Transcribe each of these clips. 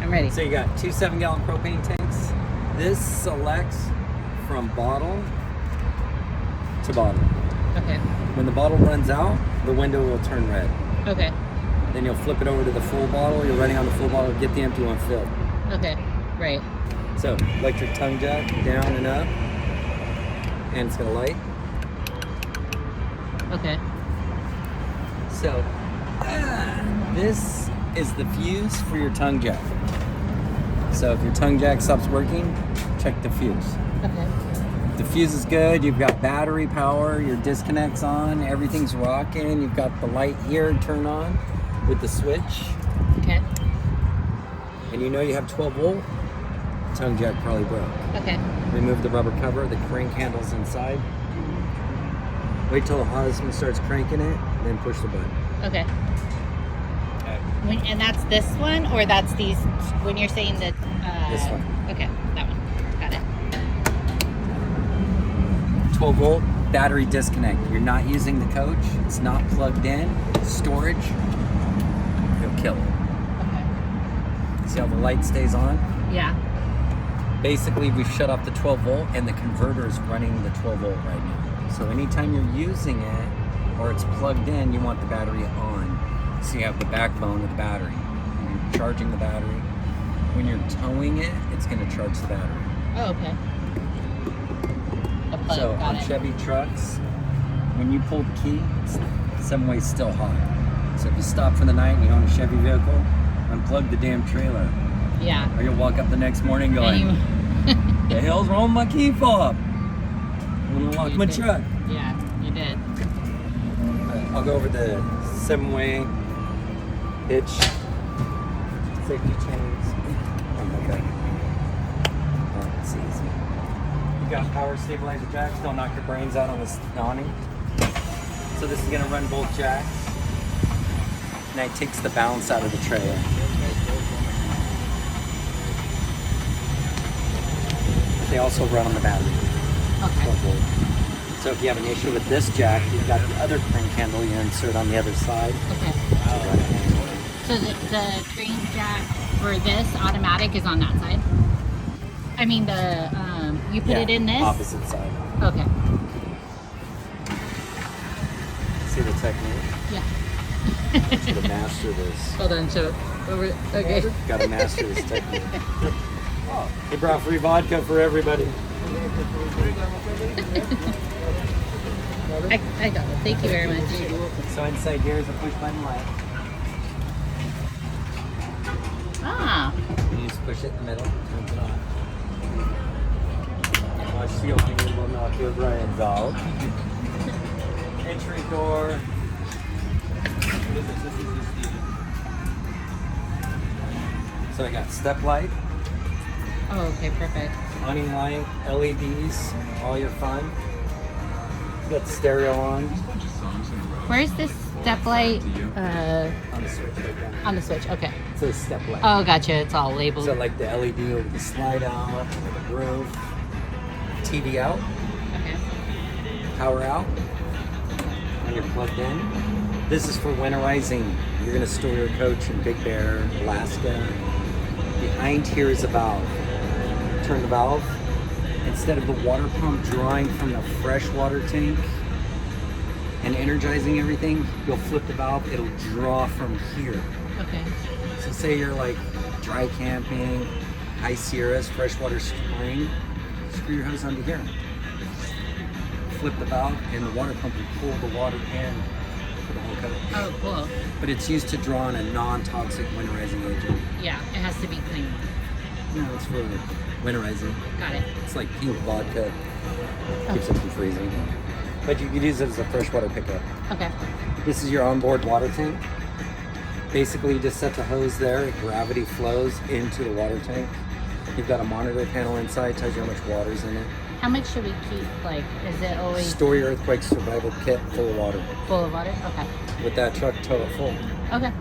I'm ready. So you got 2 7-gallon propane tanks. This selects from bottle to bottle. Okay. When the bottle runs out, the window will turn red. Okay. Then you'll flip it over to the full bottle. You're running on the full bottle, get the empty one filled. Okay. Right. So electric tongue jack, down and up, and it's gonna light. Okay. So this is the fuse for your tongue jack. So if your tongue jack stops working, check the fuse. Okay. The fuse is good, you've got battery power, your disconnect's on, everything's rocking, you've got the light here turn on with the switch, Okay. and you know you have 12 volt, tongue jack probably broke. Okay. Remove the rubber cover, the crank handle's inside. Wait till the husband starts cranking it, then push the button. Okay. And that's this one, or that's these? When you're saying that. This one. Okay, that one. Got it. 12 volt battery disconnect. You're not using the coach. It's not plugged in. Storage. You'll kill it. Okay. See how the light stays on? Yeah. Basically, we've shut off the 12 volt and the converter is running the 12 volt right now. So anytime you're using it or it's plugged in, you want the battery on. So you have the backbone of the battery. When you're charging the battery, when you're towing it, it's going to charge the battery. Oh, okay. A plug. So Got on it. Chevy trucks, when you pull the key, it's 7-way still hot. So if you stop for the night and you own a Chevy vehicle, unplug the damn trailer. Yeah. Or you'll walk up the next morning going, the hell's wrong with my key fob? I'm gonna lock You my did. truck. Yeah, you did. I'll go over the 7-way hitch, safety chains. Okay. It's easy. You got power stabilizer jacks. Don't knock your brains out on this awning. So this is gonna run both jacks. And it takes the balance out of the trailer. They also run on the battery. Okay. 12 volt. So if you have an issue with this jack, you've got the other crank handle you insert on the other side. Okay. to run it. So the crank jack for this automatic is on that side? I mean, you put it in this? Opposite side. Okay. See the technique? Yeah. To master this. Hold on, show. Okay. Got to master this technique. He brought free vodka for everybody. I got it. Thank you very much. So inside here is a push button light. Ah. You just push it in the middle, turns it on. Watch the opening will knock your brains out. Entry door. So I got step light, Oh, okay, perfect. awning light, LEDs, all your fun. You got the stereo on Where's this step light? on the switch right there. On the switch. Okay. It says step light. Oh, gotcha. It's all labeled. So like the LED over the slide out, the roof, TV out, Okay. power out, when you're plugged in. This is for winterizing. You're gonna store your coach in Big Bear, Alaska. Behind here is a valve. Turn the valve. Instead of the water pump drawing from the freshwater tank and energizing everything, you'll flip the valve, it'll draw from here. Okay. So say you're like dry camping, high Sierras, freshwater spring, screw your hose onto here. Flip the valve and the water pump will pull the water in for the whole coach. Oh, cool. But it's used to draw on a non-toxic winterizing agent. Yeah, it has to be clean. No, it's for winterizing. Got it. It's like pink vodka, keeps it from freezing. But you could use it as a freshwater pickup. Okay. This is your onboard water tank. Basically, you just set the hose there, gravity flows into the water tank. You've got a monitor panel inside, tells you how much water's in it. How much should we keep? Like, is it always Store your earthquake survival kit full of water. full of water? Okay. With that truck, tow it full. Okay.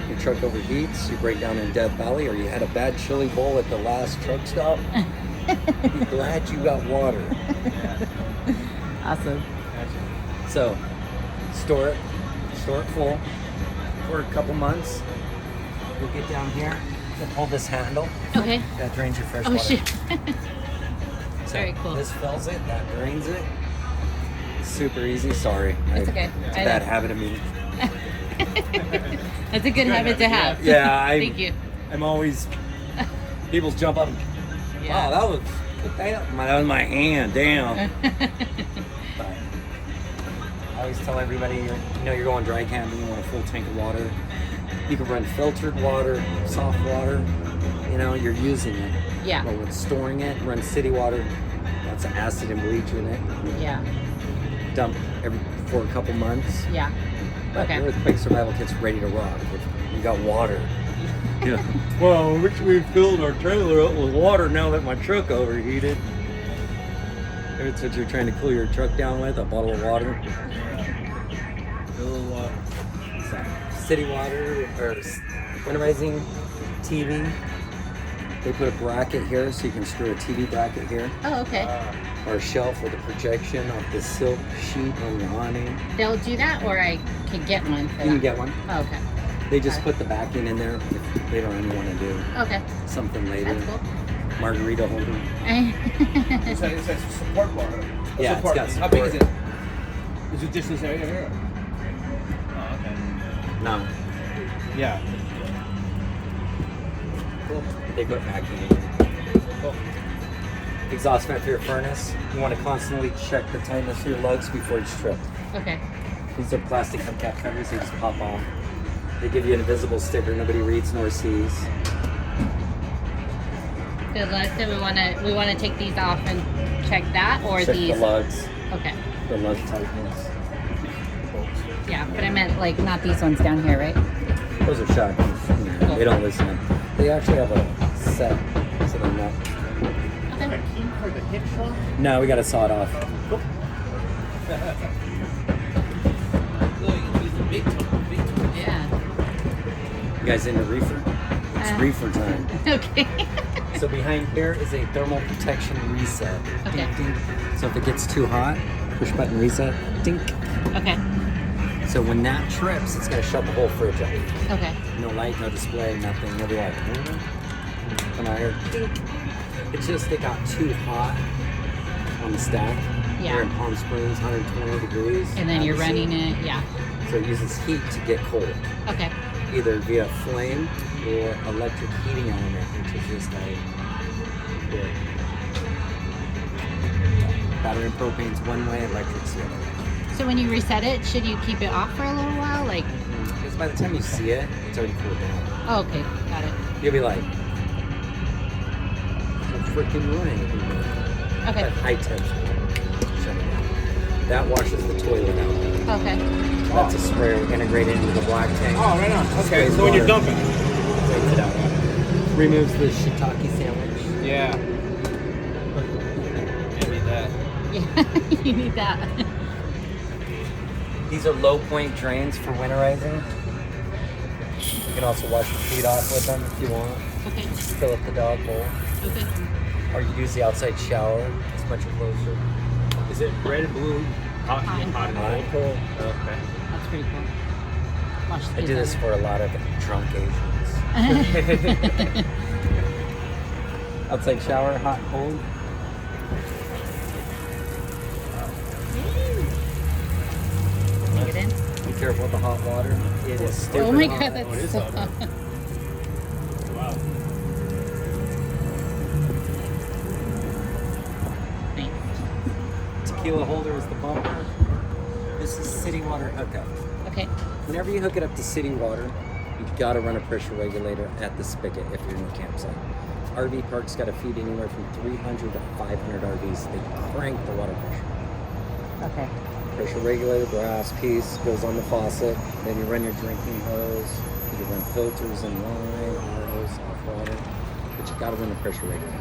Your truck overheats, you break down in Death Valley, or you had a bad chili bowl at the last truck stop. Be glad you got water. Awesome. So, store it full for a couple months. You'll get down here, can hold this handle. Okay. That drains your fresh Oh water. shoot. So Very cool. This fills it, that drains it. Super easy. Sorry. It's okay. It's a I bad know. habit of me. That's a good habit to have. Yeah, Thank you. I'm always. People jump up. And, Yeah. Oh, that was my hand. Damn. But I always tell everybody, you're going dry camping. You want a full tank of water. You can run filtered water, soft water. You're using it. Yeah. But with storing it, run city water. Lots of acid and bleach in it. Yeah. Dump for a couple months. Yeah. But Okay. the earthquake survival kit's ready to rock. You got water. Yeah. Well, I wish we filled our trailer up with water now that my truck overheated. That's what you're trying to cool your truck down with, a bottle of water. Fill water. So, city water or winterizing TV. They put a bracket here so you can screw a TV bracket here. Oh, okay. Or a shelf with a projection of the silk sheet on your awning. They'll do that, or I could get one for You can that. get one. Oh, okay. They just Got it. put the backing in there if they don't want to do Okay. something later. That's cool. Margarita holder. It's a support bar. Yeah, it's support. got How big is support. it? Is it just this area here? Oh, okay. No, Yeah. Cool. they put backing in there. Cool. Exhaust vent for your furnace. You want to constantly check the tightness of your lugs before each trip. Okay. These are plastic hubcap covers. They just pop off. They give you an invisible sticker nobody reads nor sees. So let's say we wanna take these off and check that, or Check these. the lugs, Okay. the lug tightness. Yeah, but I meant like not these ones down here, right? Those are shotguns. They don't listen. They actually have a set, so they're not. Okay. For the hip trunk? No, we got to saw it off. Look, you can use the big trunk. Big trunk. Yeah. You guys into reefer? It's reefer time. Okay. So behind here is a thermal protection reset. Okay. Ding, ding. So if it gets too hot, push button reset. Dink. Okay. So when that trips, it's gonna shut the whole fridge off. Okay. No light, no display, nothing. You'll be like, come out here. Dink. It's just it got too hot on the stack. Yeah. We're in Palm Springs, 120 degrees. And then you're obviously. running it. Yeah. So it uses heat to get cold, Okay. either via flame or electric heating element, which is just like the battery and propane's one way, electric's the other way. So when you reset it, should you keep it off for a little while? Like. Because by the time you see it, it's already cooled down. Oh, okay. Got it. You'll be like, it's freaking running. Okay. At high temperature. Shut it down. That washes the toilet out. Okay. That's a sprayer integrated into the black tank. Oh, right on. Okay, Sprays so when you're water, dumping. takes it out. Removes the shiitake sandwich. Yeah. I need that. Yeah. You need that. These are low point drains for winterizing. You can also wash your feet off with them if you want. Okay. Fill up the dog bowl. Okay. Or you use the outside shower. It's much closer. Is it red and blue? Hot, Hot and hot Hot and and cold. cold. Okay. That's pretty cool. Watch the I do this kids for a lot of drunk Asians. on it. Outside shower, hot and cold. Take it in. Be careful with the hot water. It is stupid Oh my hot. god, Oh, it that's is so hot. hot. Wow. Nice. Tequila holder is the bumper. This is city water hookup. Okay. Whenever you hook it up to city water, you've got to run a pressure regulator at the spigot if you're in a campsite. RV parks got to feed anywhere from 300 to 500 RVs. They crank the water pressure. Okay. Pressure regulator, brass piece, goes on the faucet. Then you run your drinking hose. You can run filters in line, ROs, off water. But you got to run the pressure regulator.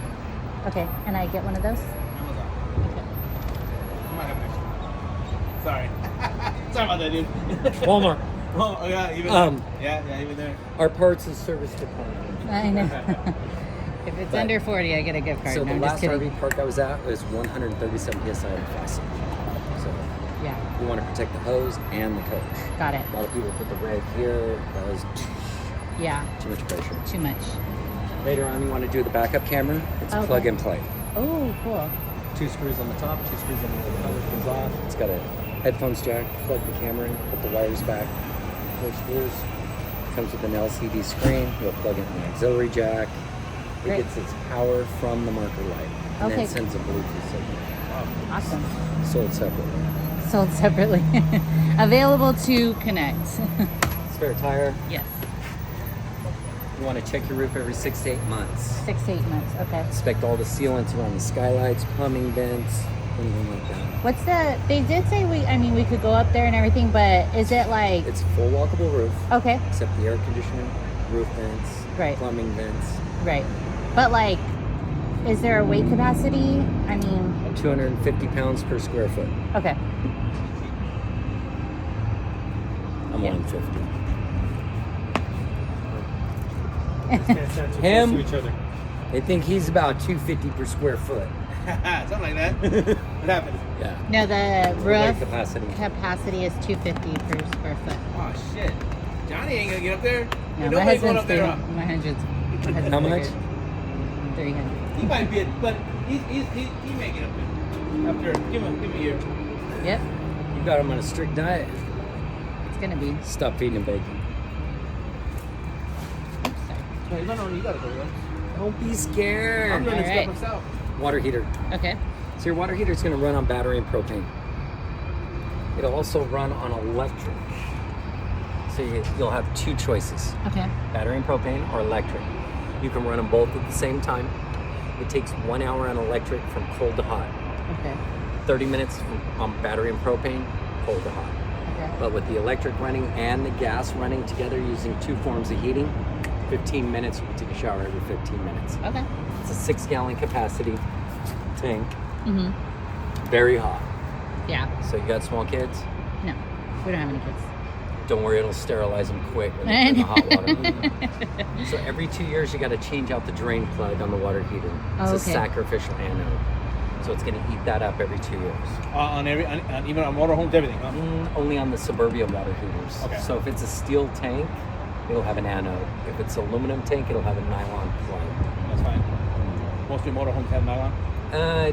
Okay. And I get one of those? I might have next one. Sorry. Sorry about that, dude. Walmart. Oh, yeah, even yeah, even there. Our parts and service department. I know. If it's But- under 40, I get a gift card. So No, the I'm last just kidding. RV park I was at was 137 PSI on the faucet. So Yeah. you want to protect the hose and the coach. Got it. A lot of people put the reg here. That was Yeah. too much pressure. Too much. Later on, you want to do the backup camera. It's Okay. plug and play. Oh, cool. 2 screws on the top, 2 screws on the other. Comes off. It's got a headphones jack. Plug the camera in. Put the wires back. 4 screws. Comes with an LCD screen. You'll plug in the auxiliary jack. It Great. gets its power from the marker light. And Okay. then sends a Bluetooth signal. Awesome. Sold separately. Sold separately. Available to connect. Spare tire. Yes. You want to check your roof every 6 to 8 months. 6 to 8 months. Okay. Inspect all the sealants around the skylights, plumbing vents, anything like that. What's the? They did say we could go up there and everything, but is it like? It's a full walkable roof, Okay. except the air conditioning, roof vents, Right. plumbing vents. Right. But like, is there a weight capacity? I mean, 250 pounds per square foot. okay. I'm Yeah. 150. Can't stand too Him? close to each other. They think he's about 250 per square foot. Something like that. What happened? Yeah. No, the Weight roof capacity. capacity is 250 per square foot. Oh shit. Johnny ain't gonna get up there. No, Ain't my nobody going husband's up there. Huh? my husband's How much? 300. He might be, but he may get up there. Up there. Give him a year. Yep. You got him on a strict diet. It's gonna be. Stop feeding him bacon. No, you gotta go. Right? Don't be I'm scared. learning Alright. stuff myself. Water heater. Okay. So your water heater is going to run on battery and propane. It'll also run on electric. So you'll have 2 choices, Okay. battery and propane or electric. You can run them both at the same time. It takes 1 hour on electric from cold to hot. Okay. 30 minutes on battery and propane, cold to hot. Okay. But with the electric running and the gas running together using 2 forms of heating, 15 minutes, you can take a shower every 15 minutes. Okay. It's a 6-gallon capacity tank, Mhm. very hot. Yeah. So you got small kids? No, we don't have any kids. Don't worry, it'll sterilize them quick when they put in the hot water. So every 2 years, you got to change out the drain plug on the water heater. It's Oh, a okay. sacrificial anode. So it's going to eat that up every 2 years. On even on motorhomes, everything. Huh? Only on the Suburbia water heaters. Okay. So if it's a steel tank, it'll have an anode. If it's aluminum tank, it'll have a nylon plug. That's fine. Mostly motorhomes have nylon.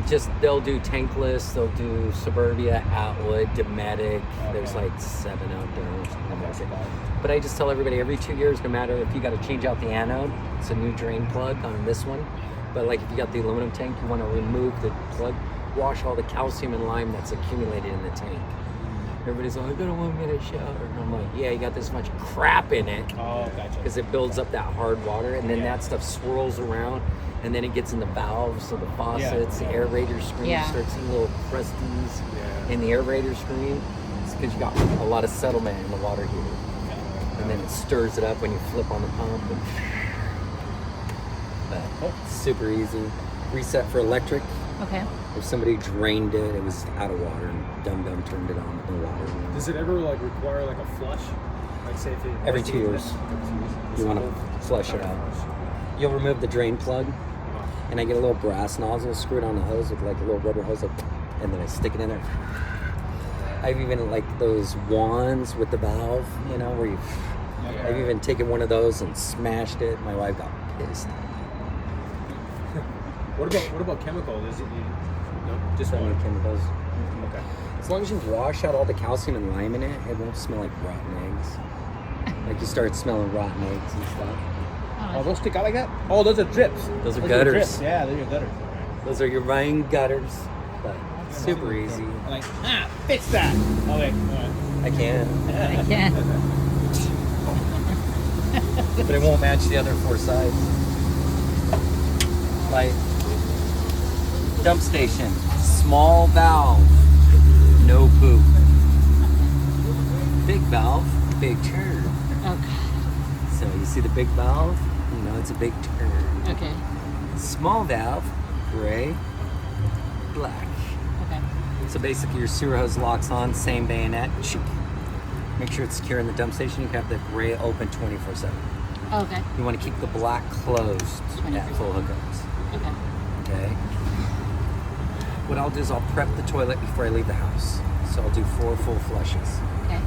Just they'll do tankless, they'll do Suburbia, Atwood, Dometic. There's Okay. like 7 out there. or something like that. Okay. But I just tell everybody every 2 years, no matter if you got to change out the anode, it's a new drain plug on this one. But like if you got the aluminum tank, you want to remove the plug, wash all the calcium and lime that's accumulated in the tank. Everybody's like, I don't want to get a shower. And I'm like, yeah, you got this much crap in it Oh, gotcha. because it builds up that hard water, and then Yeah. that stuff swirls around, and then it gets in the valves, so the faucets, the aerator screen, Yeah. you start seeing little crusties Yeah. in the aerator screen. It's because you got a lot of settlement in the water heater. And then it stirs it up when you flip on the pump. But it's super easy. Reset for electric. Okay. If somebody drained it, it was out of water, and Dum Dum turned it on with no water. Does it ever like require like a flush? Like say if it Every 2 years. You want to flush it out. You'll remove the drain plug, and I get a little brass nozzle screwed on the hose with like a little rubber hose, and then I stick it in there. I've even like those wands with the valve, you know, where you. I've even taken one of those and smashed it. My wife got pissed. What about chemical? Does it need no just So water? many chemicals. Okay. As long as you wash out all the calcium and lime in it, it won't smell like rotten eggs. Like you start smelling rotten eggs and stuff. Oh, those stick out like that? Oh, those are drips. Those are gutters. Drips. Yeah, those are gutters. Those are your rain gutters. But super easy. I'm like, fix that. Okay, all right. I can. I can. But it won't match the other 4 sides. Like dump station, small valve, no poop. Big valve, big turd. Okay. So you see the big valve, you know it's a big turd. Okay. Small valve, gray, black. Okay. So basically your sewer hose locks on, same bayonet. Make sure it's secure in the dump station. You can have the gray open 24/7. Okay. You want to keep the black closed at 24/7. full hookups. Okay. Okay. What I'll do is I'll prep the toilet before I leave the house. So I'll do 4 full flushes. Okay.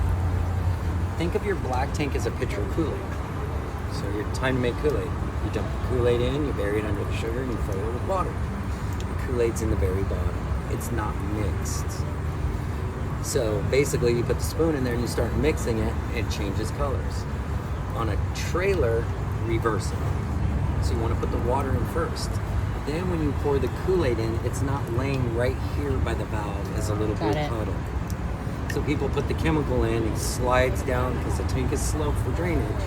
Think of your black tank as a pitcher of Kool-Aid. So your time to make Kool-Aid. You dump the Kool-Aid in, you bury it under the sugar, and you fill it with water. The Kool-Aid's in the very bottom. It's not mixed. So basically, you put the spoon in there and you start mixing it, it changes colors. On a trailer, reverse it. So you want to put the water in first. Then when you pour the Kool-Aid in, it's not laying right here by the valve as a little blue puddle. So people put the chemical in, it slides down because the tank is sloped for drainage.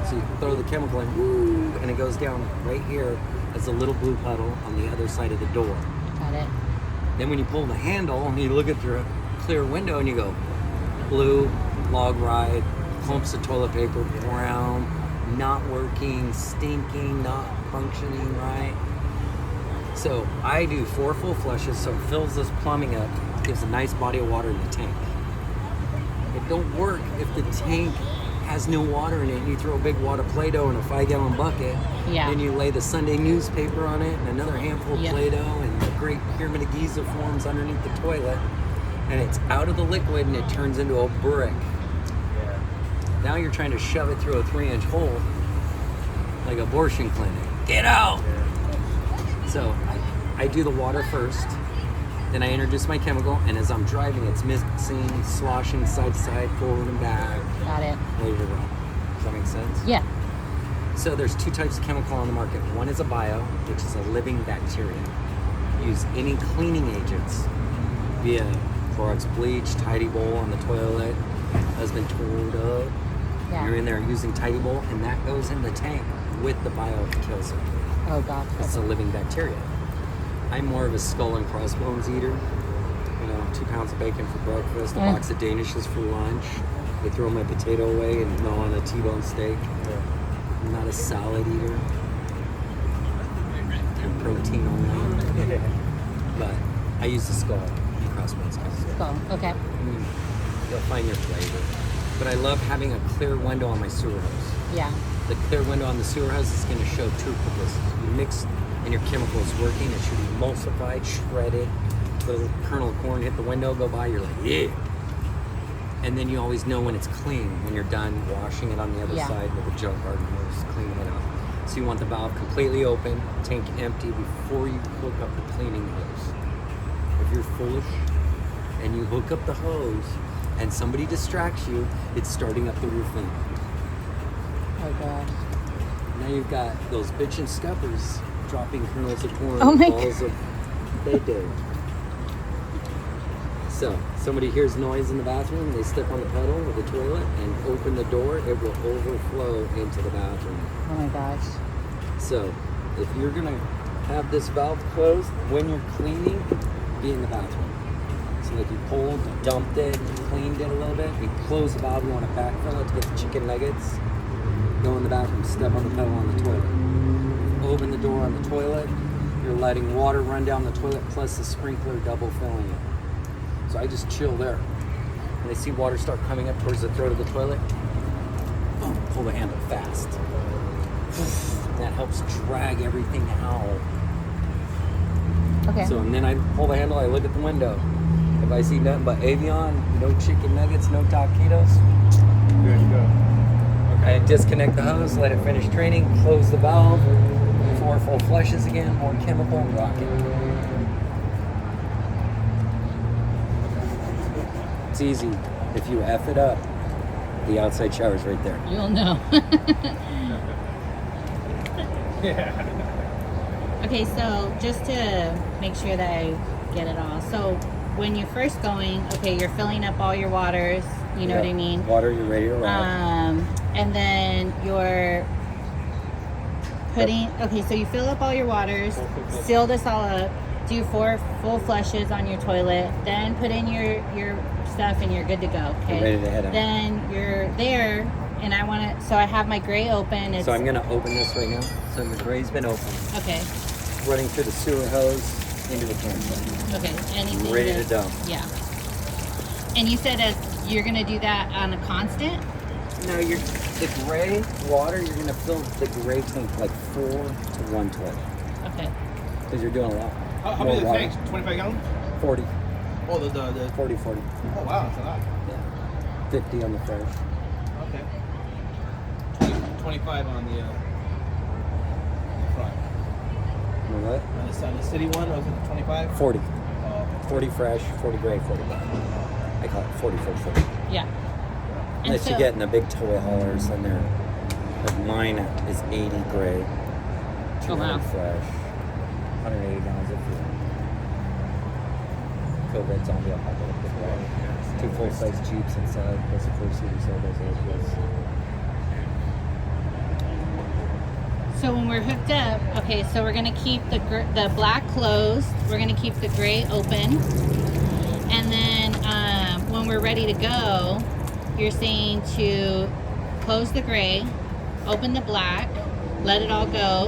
So you throw the chemical in, woo, and it goes down right here as a little blue puddle on the other side of the door. Got it. Then when you pull the handle and you look at your clear window and you go, blue, log ride, clumps of toilet paper, brown, not working, stinking, not functioning right. So I do 4 full flushes, so it fills this plumbing up, gives a nice body of water in the tank. It don't work if the tank has no water in it and you throw a big wad of Play-Doh in a 5-gallon bucket. Yeah. Then you lay the Sunday newspaper on it and another handful of Play-Doh and the Great Pyramid of Giza forms underneath the toilet. And it's out of the liquid and it turns into a brick. Yeah. Now you're trying to shove it through a 3-inch hole like abortion clinic. Get out! So I do the water first, then I introduce my chemical, and as I'm driving, it's mixing, sloshing side to side, forward and back. Got it. Ready to go. Does that make sense? Yeah. So there's 2 types of chemical on the market. One is a bio, which is a living bacteria. Use any cleaning agents via Clorox bleach, Tidy Bowl on the toilet, husband tore up. Yeah. You're in there using Tidy Bowl, and that goes in the tank with the bio that kills it. Oh, God. It's a living bacteria. I'm more of a skull and crossbones eater. 2 pounds of bacon for breakfast, a box of Danishes for lunch. I throw my potato away and gnaw on a T-bone steak. I'm not a salad eater. I'm protein only. But I use the skull and crossbones. Go. Okay. You'll find your flavor. But I love having a clear window on my sewer hose. Yeah. The clear window on the sewer hose is going to show true publicity. You mix and your chemical is working. It should be emulsified, shredded. Little kernel of corn hit the window, go by. You're like, yeah. And then you always know when it's clean when you're done washing it on the other side with a junk garden hose, cleaning it up. So you want the valve completely open, tank empty before you hook up the cleaning hose. If you're foolish and you hook up the hose and somebody distracts you, it's starting up the roof vent. Oh, gosh. Now you've got those bitchin' scuppers dropping kernels of corn, Oh my balls of Play-Doh. So, somebody hears noise in the bathroom, they step on the pedal of the toilet and open the door, it will overflow into the bathroom. Oh, my gosh. So, if you're gonna have this valve closed, when you're cleaning, be in the bathroom. So like you pulled, you dumped it, you cleaned it a little bit, you close the valve, you want to backfill it to get the chicken nuggets, go in the bathroom, step on the pedal on the toilet. Open the door on the toilet, you're letting water run down the toilet plus the sprinkler double filling it. So I just chill there. When I see water start coming up towards the throat of the toilet, boom, pull the handle fast. That helps drag everything out. Okay. So and then I pull the handle, I look at the window. If I see nothing but Avion, no chicken nuggets, no taquitos, There you go. I disconnect the hose, let it finish training, close the valve, 4 full flushes again, more chemical, and rock it. It's easy. If you F it up, the outside shower's right there. You'll know. Yeah. Okay, so just to make sure that I get it all. So when you're first going, okay, you're filling up all your waters, you know what I mean? Water, you're ready to rock. And then you're putting, okay, so you fill up all your waters, seal this all up, do 4 full flushes on your toilet, then put in your stuff and you're good to go, okay? You're ready to head out. Then you're there, and I want to, so I have my gray open. It's, So I'm gonna open this right now. So the gray's been open, okay, running through the sewer hose into the campsite. okay, anything. Ready to dump. Yeah. And you said you're going to do that on a constant? No, the gray water, you're gonna fill the gray tank like 4 to 1 toilet. Okay. Because you're doing a lot. How more many water. tanks? 25 gallons? 40. Oh, the 40. oh wow, that's a lot. Yeah. 50 on the fresh. Okay. 25 on the on the city one, was it 25? 40. Oh, 40 fresh, 40 gray, 40 black. I call it 40 for 40. Yeah. And Unless so, you get in the big toy haulers, then they're like mine is 80 gray, 200 Oh, wow. fresh, 180 gallons of fuel. COVID zombie apocalyptic, right? 2 full-size Jeeps inside, plus a 4-seater, so those vehicles. so when we're hooked up, okay, so we're gonna keep the black closed. We're gonna keep the gray open, and then when we're ready to go, you're saying to close the gray, open the black, let it all go,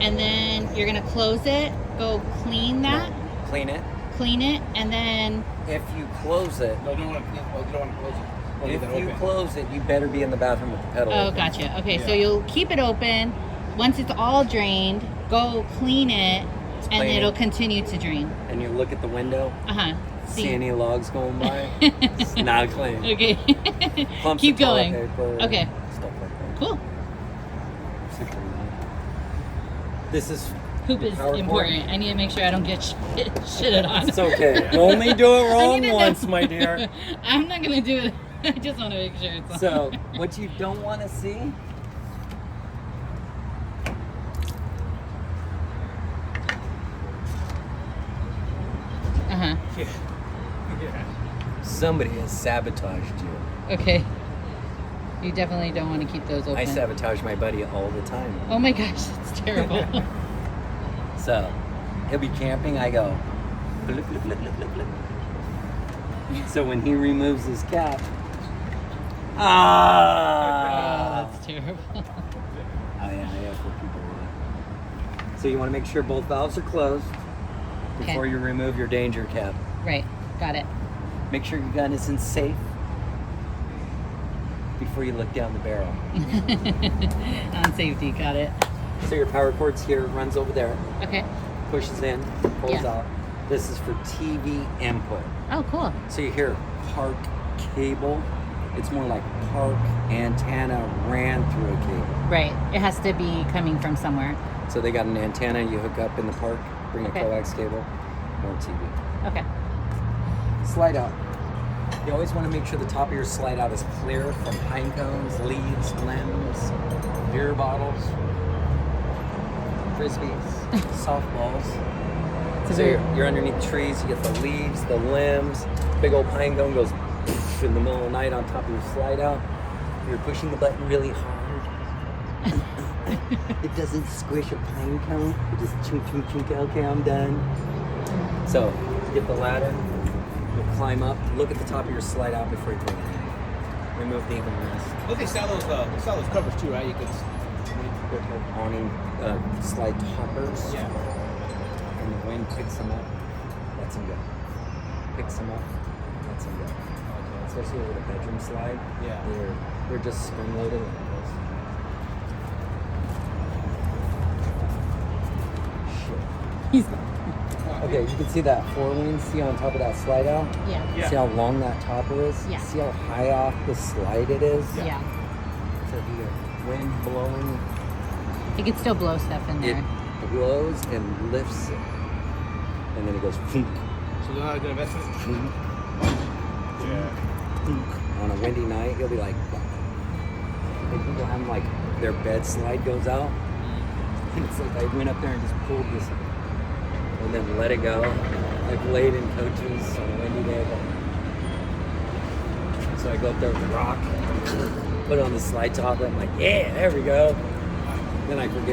and then you're gonna close it, go clean that, Clean it. and then If you close it, No, you don't want to close it. Only if leave it you open. close it, you better be in the bathroom with the pedal. oh, open. gotcha. Okay, so Yeah. you'll keep it open. Once it's all drained, go clean it, and clean it'll it. continue to drain. And you look at the window, Uh-huh. see any logs going by? It's not clean. Okay. Clumps Keep of toilet going. paper, Okay. Stuff like that. Cool. Super easy. This is Poop your is power cord. important. I need to make sure I don't get shitted on. It's okay. Only do it I wrong need to know- once, my dear. I'm not gonna do it. I just want to make sure it's on. So, what you don't want to see. Uh-huh. Yeah. Yeah. Somebody has sabotaged you. Okay. You definitely don't want to keep those open. I sabotage my buddy all the time. Oh my gosh, that's terrible. So, he'll be camping. I go. Blip, blip, blip, blip, blip, blip. So when he removes his cap, Oh, that's terrible. Oh yeah, for people. Really. So you want to make sure both valves are closed before Okay. you remove your danger cap. Right. Got it. Make sure your gun is in safe before you look down the barrel. On safety. Got it. So your power cord's here, runs over there, Okay. pushes in, pulls Yeah. out. This is for TV input. Oh, cool. So you hear park cable. It's more like park antenna ran through a cable. Right. It has to be coming from somewhere. So they got an antenna you hook up in the park, bring Okay. a coax cable, more TV. Okay. Slide out. You always want to make sure the top of your slide out is clear from pine cones, leaves, limbs, beer bottles, frisbees, softballs. So So very- you're underneath trees, you get the leaves, the limbs, big old pine cone goes in the middle of the night on top of your slide out. You're pushing the button really hard. It doesn't squish a pine cone. It just chunk, chunk, chunk. Okay, I'm done. So, get the ladder. You'll climb up. Look at the top of your slide out before you put it in. Remove the even rest. But they sell those covers too, right? You could. Awning slide toppers. Yeah. And the wind picks them up. Lets them go. Picks them up. Lets them go. Especially over the bedroom slide. Yeah. They're just spring loaded like this. Shit. He's. Okay, you can see that forewing. See on top of that slide out? Yeah. Yeah. See how long that topper is? Yeah. See how high off the slide it is? Yeah. So if you get wind blowing, You could still blow stuff in it there. blows and lifts it. And then it goes So they're not a good investment. Yeah. On a windy night, you'll be like, like people have like their bed slide goes out. And it's like I went up there and just pulled this and then let it go. I've laid in coaches on a windy day. So I go up there with a rock, put it on the slide top, and I'm like, yeah, there we go. Then I forget.